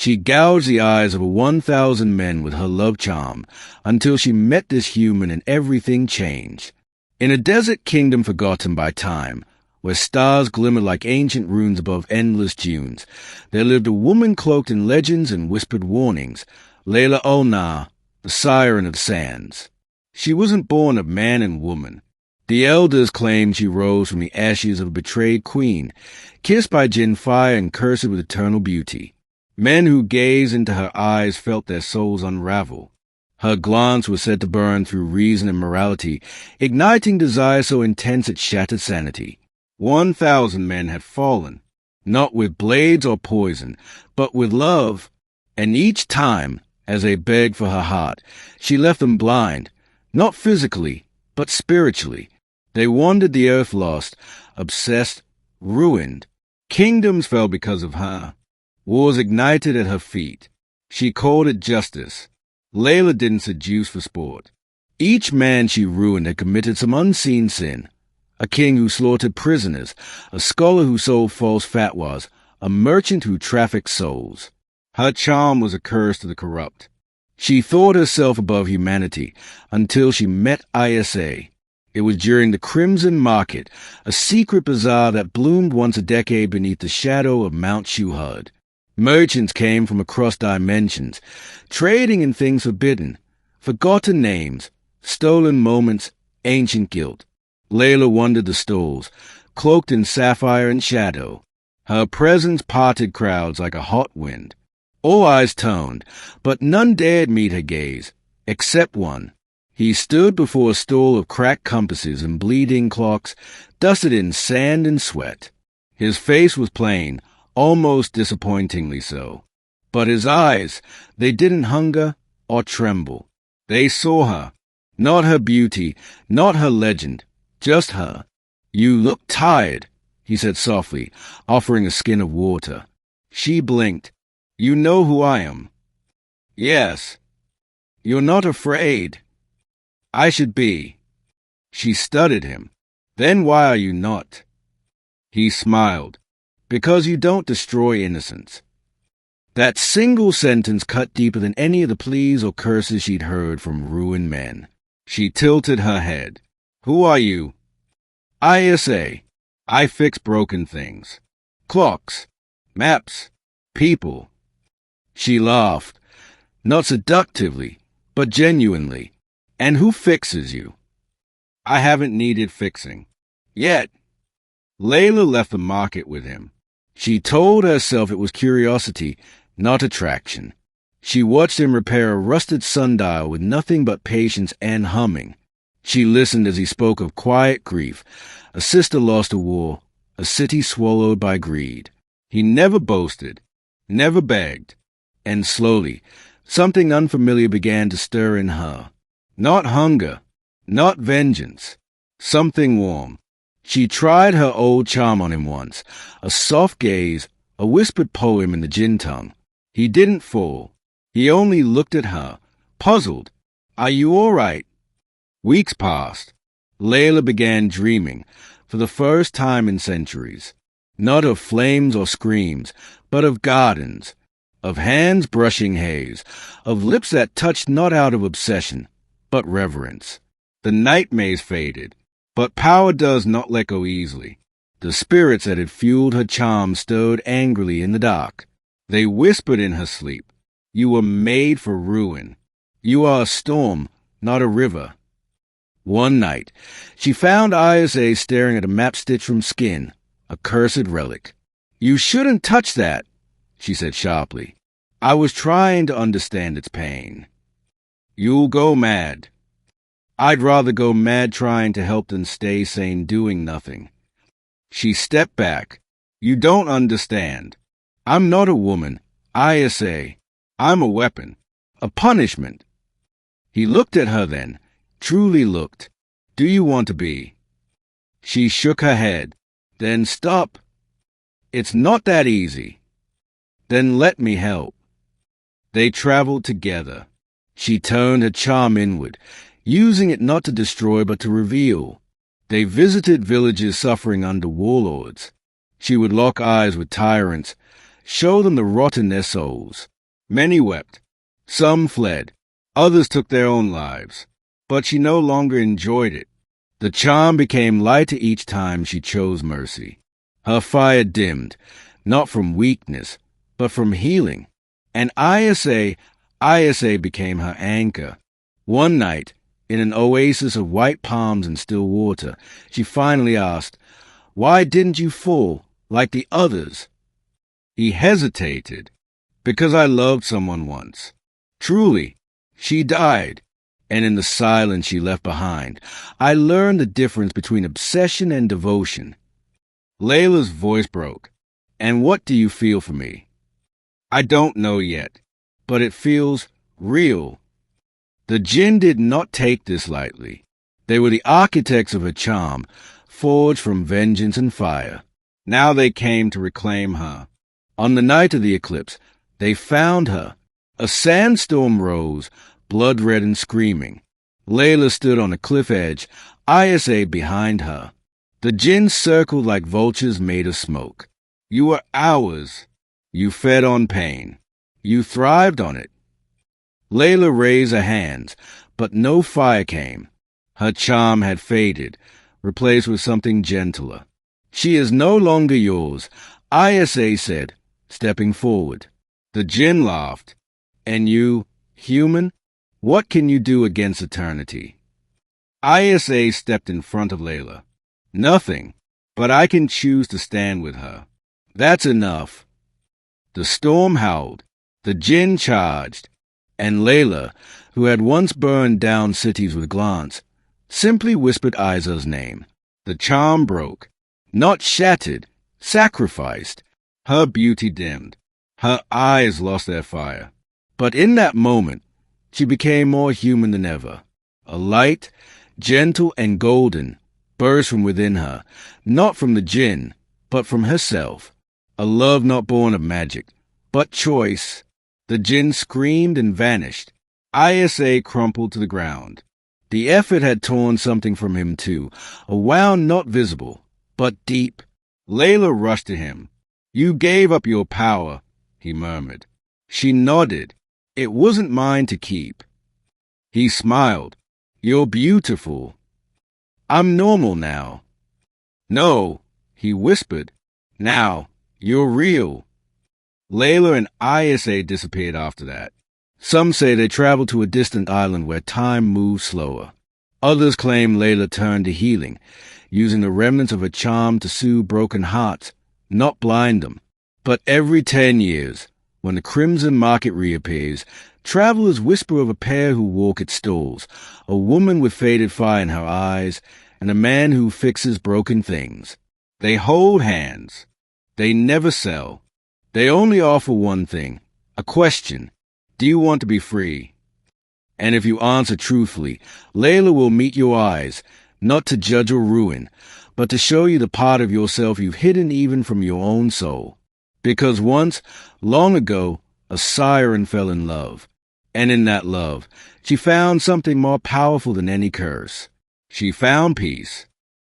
She gouged the eyes of 1,000 men with her love charm until she met this human and everything changed. In a desert kingdom forgotten by time, where stars glimmered like ancient runes above endless dunes, there lived a woman cloaked in legends and whispered warnings, Layla Ulnar, the siren of sands. She wasn't born of man and woman. The elders claimed she rose from the ashes of a betrayed queen, kissed by Jinn fire and cursed with eternal beauty. Men who gazed into her eyes felt their souls unravel. Her glance was said to burn through reason and morality, igniting desire so intense it shattered sanity. 1,000 men had fallen, not with blades or poison, but with love, and each time, as they begged for her heart, she left them blind, not physically, but spiritually. They wandered the earth lost, obsessed, ruined. Kingdoms fell because of her. Wars ignited at her feet. She called it justice. Layla didn't seduce for sport. Each man she ruined had committed some unseen sin. A king who slaughtered prisoners, a scholar who sold false fatwas, a merchant who trafficked souls. Her charm was a curse to the corrupt. She thought herself above humanity until she met Isa. It was during the Crimson Market, a secret bazaar that bloomed once a decade beneath the shadow of Mount Shuhud. Merchants came from across dimensions, trading in things forbidden, forgotten names, stolen moments, ancient guilt. Layla wandered the stalls, cloaked in sapphire and shadow. Her presence parted crowds like a hot wind. All eyes turned, but none dared meet her gaze, except one. He stood before a stall of cracked compasses and bleeding clocks, dusted in sand and sweat. His face was plain, almost disappointingly so. But his eyes, they didn't hunger or tremble. They saw her, not her beauty, not her legend, just her. "You look tired," he said softly, offering a skin of water. She blinked. "You know who I am." "Yes." "You're not afraid." "I should be." She studied him. "Then why are you not?" He smiled. "Because you don't destroy innocence." That single sentence cut deeper than any of the pleas or curses she'd heard from ruined men. She tilted her head. "Who are you?" "ISA. I fix broken things. Clocks, maps, people." She laughed, not seductively, but genuinely. "And who fixes you?" "I haven't needed fixing. Yet." Layla left the market with him. She told herself it was curiosity, not attraction. She watched him repair a rusted sundial with nothing but patience and humming. She listened as he spoke of quiet grief, a sister lost a war, a city swallowed by greed. He never boasted, never begged, and slowly, something unfamiliar began to stir in her. Not hunger, not vengeance, something warm. She tried her old charm on him once, a soft gaze, a whispered poem in the Jinn tongue. He didn't fall. He only looked at her, puzzled. "Are you all right?" Weeks passed. Layla began dreaming, for the first time in centuries, not of flames or screams, but of gardens, of hands brushing haze, of lips that touched not out of obsession, but reverence. The nightmares faded, but power does not let go easily. The spirits that had fueled her charm stirred angrily in the dark. They whispered in her sleep, "You were made for ruin. You are a storm, not a river." One night, she found Isa staring at a map stitched from skin, a cursed relic. "You shouldn't touch that," she said sharply. "I was trying to understand its pain." "You'll go mad." "I'd rather go mad trying to help than stay sane doing nothing." She stepped back. "You don't understand. I'm not a woman, Isa. I'm a weapon, a punishment." He looked at her then, truly looked. "Do you want to be?" She shook her head. "Then stop." "It's not that easy." "Then let me help." They traveled together. She turned her charm inward, using it not to destroy but to reveal. They visited villages suffering under warlords. She would lock eyes with tyrants, show them the rot in their souls. Many wept. Some fled. Others took their own lives. But she no longer enjoyed it. The charm became lighter each time she chose mercy. Her fire dimmed, not from weakness, but from healing. And Isa became her anchor. One night, in an oasis of white palms and still water, she finally asked, "Why didn't you fall like the others?" He hesitated. "Because I loved someone once. Truly, she died. And in the silence she left behind, I learned the difference between obsession and devotion." Layla's voice broke. "And what do you feel for me?" "I don't know yet, but it feels real." The jinn did not take this lightly. They were the architects of her charm, forged from vengeance and fire. Now they came to reclaim her. On the night of the eclipse, they found her. A sandstorm rose, blood-red and screaming. Layla stood on a cliff edge, Isa behind her. The jinn circled like vultures made of smoke. "You were ours. You fed on pain. You thrived on it." Layla raised her hands, but no fire came. Her charm had faded, replaced with something gentler. "She is no longer yours," Isa said, stepping forward. The jinn laughed. "And you, human, what can you do against eternity?" Isa stepped in front of Layla. "Nothing, but I can choose to stand with her. That's enough." The storm howled. The jinn charged. And Layla, who had once burned down cities with glance, simply whispered Isa's name. The charm broke. Not shattered, sacrificed. Her beauty dimmed. Her eyes lost their fire. But in that moment, she became more human than ever. A light, gentle and golden, burst from within her, not from the jinn, but from herself. A love not born of magic, but choice. The jinn screamed and vanished. Isa crumpled to the ground. The effort had torn something from him too, a wound not visible, but deep. Layla rushed to him. "You gave up your power," he murmured. She nodded. "It wasn't mine to keep." He smiled. "You're beautiful." "I'm normal now." "No," he whispered. "Now, you're real." Layla and Isa disappeared after that. Some say they traveled to a distant island where time moved slower. Others claim Layla turned to healing, using the remnants of her charm to soothe broken hearts, not blind them. But every 10 years, when the crimson market reappears, travelers whisper of a pair who walk its stalls, a woman with faded fire in her eyes, and a man who fixes broken things. They hold hands. They never sell. They only offer one thing, a question. Do you want to be free? And if you answer truthfully, Layla will meet your eyes, not to judge or ruin, but to show you the part of yourself you've hidden even from your own soul. Because once, long ago, a siren fell in love. And in that love, she found something more powerful than any curse. She found peace.